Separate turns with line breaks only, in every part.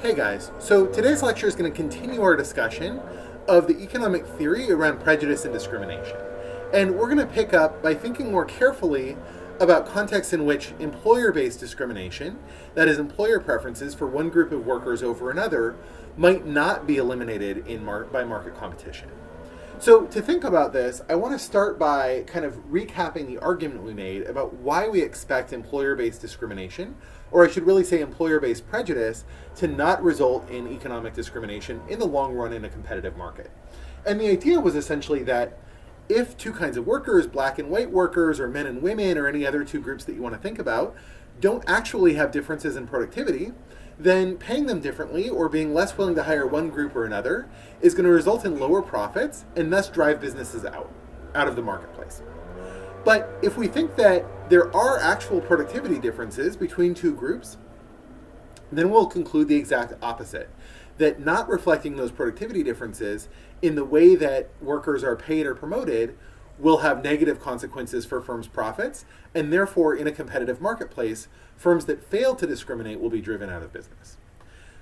Hey guys, so today's lecture is going to continue our discussion of the economic theory around prejudice and discrimination. And we're going to pick up by thinking more carefully about contexts in which employer-based discrimination, that is employer preferences for one group of workers over another, might not be eliminated by market competition. So to think about this, I want to start by kind of recapping the argument we made about why we expect employer-based discrimination, or I should really say employer-based prejudice, to not result in economic discrimination in the long run in a competitive market. And the idea was essentially that if two kinds of workers, black and white workers, or men and women, or any other two groups that you want to think about, don't actually have differences in productivity, then paying them differently or being less willing to hire one group or another is going to result in lower profits and thus drive businesses out of the marketplace. But if we think that there are actual productivity differences between two groups, then we'll conclude the exact opposite, that not reflecting those productivity differences in the way that workers are paid or promoted will have negative consequences for firms' profits, and therefore in a competitive marketplace, firms that fail to discriminate will be driven out of business.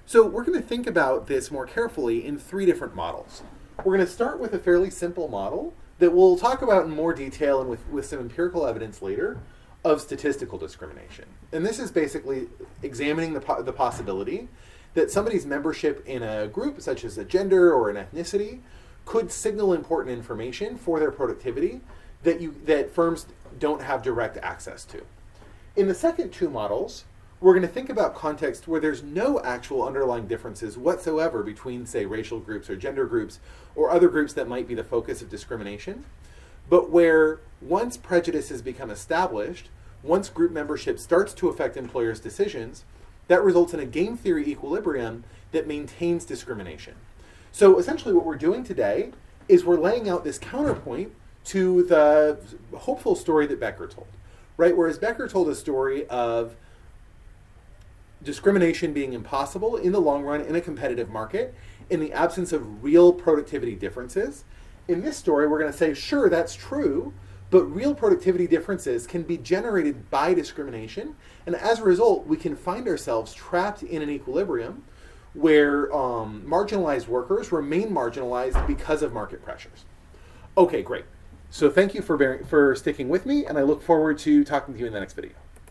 So we're going to think about this more carefully in three different models. We're going to start with a fairly simple model that we'll talk about in more detail and with some empirical evidence later of statistical discrimination. And this is basically examining the possibility that somebody's membership in a group, such as a gender or an ethnicity, could signal important information for their productivity that firms don't have direct access to. In the second two models, we're going to think about contexts where there's no actual underlying differences whatsoever between, say, racial groups or gender groups or other groups that might be the focus of discrimination, but where once prejudice has become established, once group membership starts to affect employers' decisions, that results in a game theory equilibrium that maintains discrimination. So essentially what we're doing today is we're laying out this counterpoint to the hopeful story that Becker told, right? Whereas Becker told a story of discrimination being impossible in the long run in a competitive market in the absence of real productivity differences. In this story, we're going to say, sure, that's true, but real productivity differences can be generated by discrimination, and as a result, we can find ourselves trapped in an equilibrium where marginalized workers remain marginalized because of market pressures. Okay, great. So thank you for sticking with me, and I look forward to talking to you in the next video.